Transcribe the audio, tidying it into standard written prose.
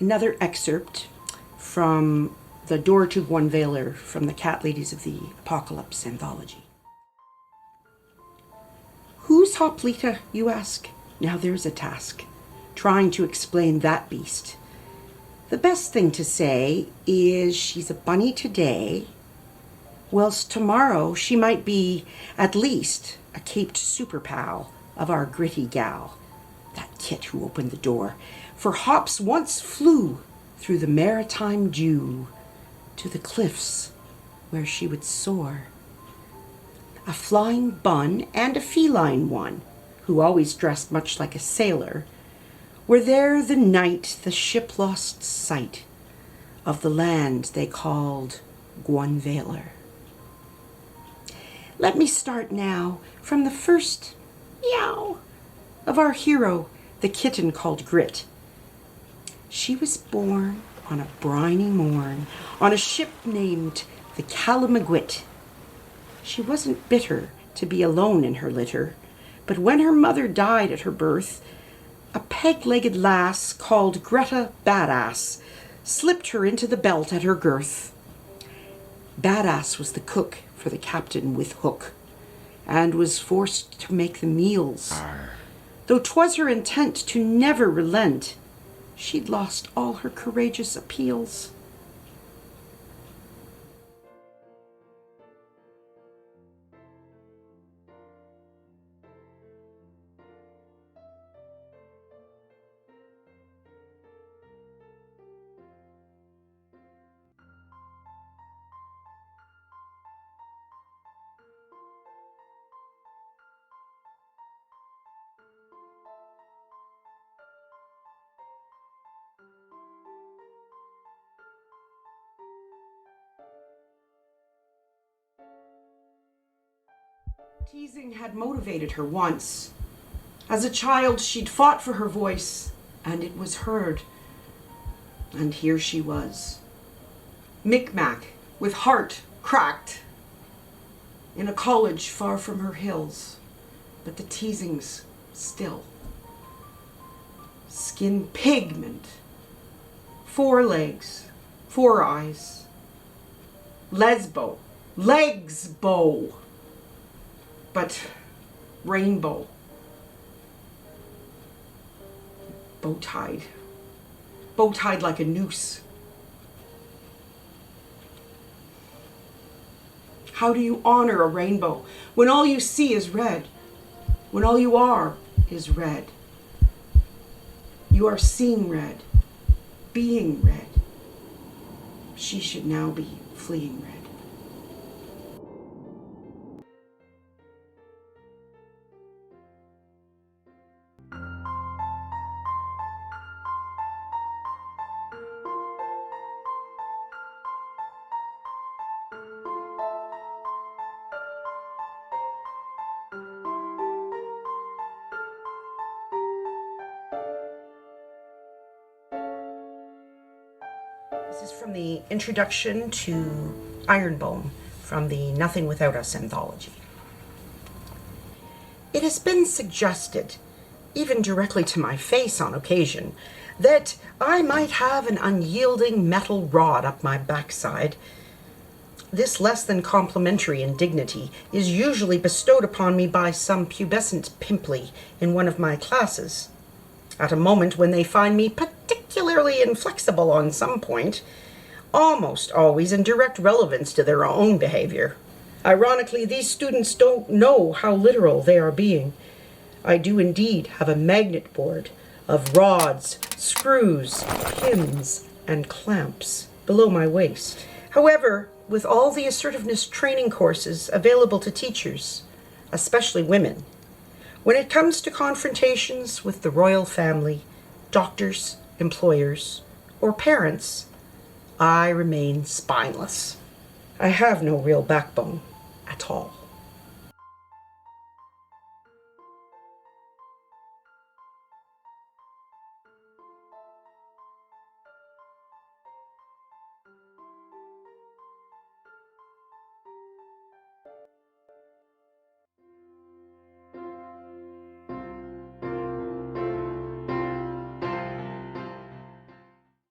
Another excerpt from the Door to Gwanvailer from the Cat Ladies of the Apocalypse anthology. Who's Hoplita, you ask? Now there's a task, trying to explain that beast. The best thing to say is she's a bunny today, whilst tomorrow she might be at least a caped super pal of our gritty gal, that kit who opened the door. For hops once flew through the maritime dew to the cliffs where she would soar. A flying bun and a feline one, who always dressed much like a sailor, were there the night the ship lost sight of the land they called Gwanvailer. Let me start now from the first meow of our hero, the kitten called Grit. She was born on a briny morn on a ship named the Calamagwit. She wasn't bitter to be alone in her litter, but when her mother died at her birth, a peg-legged lass called Greta Badass slipped her into the belt at her girth. Badass was the cook for the captain with hook, and was forced to make the meals. Though 'twas her intent to never relent, she'd lost all her courageous appeals. Teasing had motivated her once. As a child, she'd fought for her voice, and it was heard. And here she was, Micmac, with heart cracked, in a college far from her hills, but the teasings still. Skin pigment, 4 legs, 4 eyes, lesbo, legs bow, but rainbow, bow-tied like a noose. How do you honor a rainbow when all you see is red, when all you are is red? You are seeing red, being red. She should now be fleeing red. This is from the introduction to Ironbone from the Nothing Without Us anthology. It has been suggested, even directly to my face on occasion, that I might have an unyielding metal rod up my backside. This less than complimentary indignity is usually bestowed upon me by some pubescent pimply in one of my classes, at a moment when they find me particularly inflexible on some point, almost always in direct relevance to their own behavior. Ironically, these students don't know how literal they are being. I do indeed have a magnet board of rods, screws, pins, and clamps below my waist. However, with all the assertiveness training courses available to teachers, especially women, when it comes to confrontations with the royal family, doctors, employers, or parents, I remain spineless. I have no real backbone at all.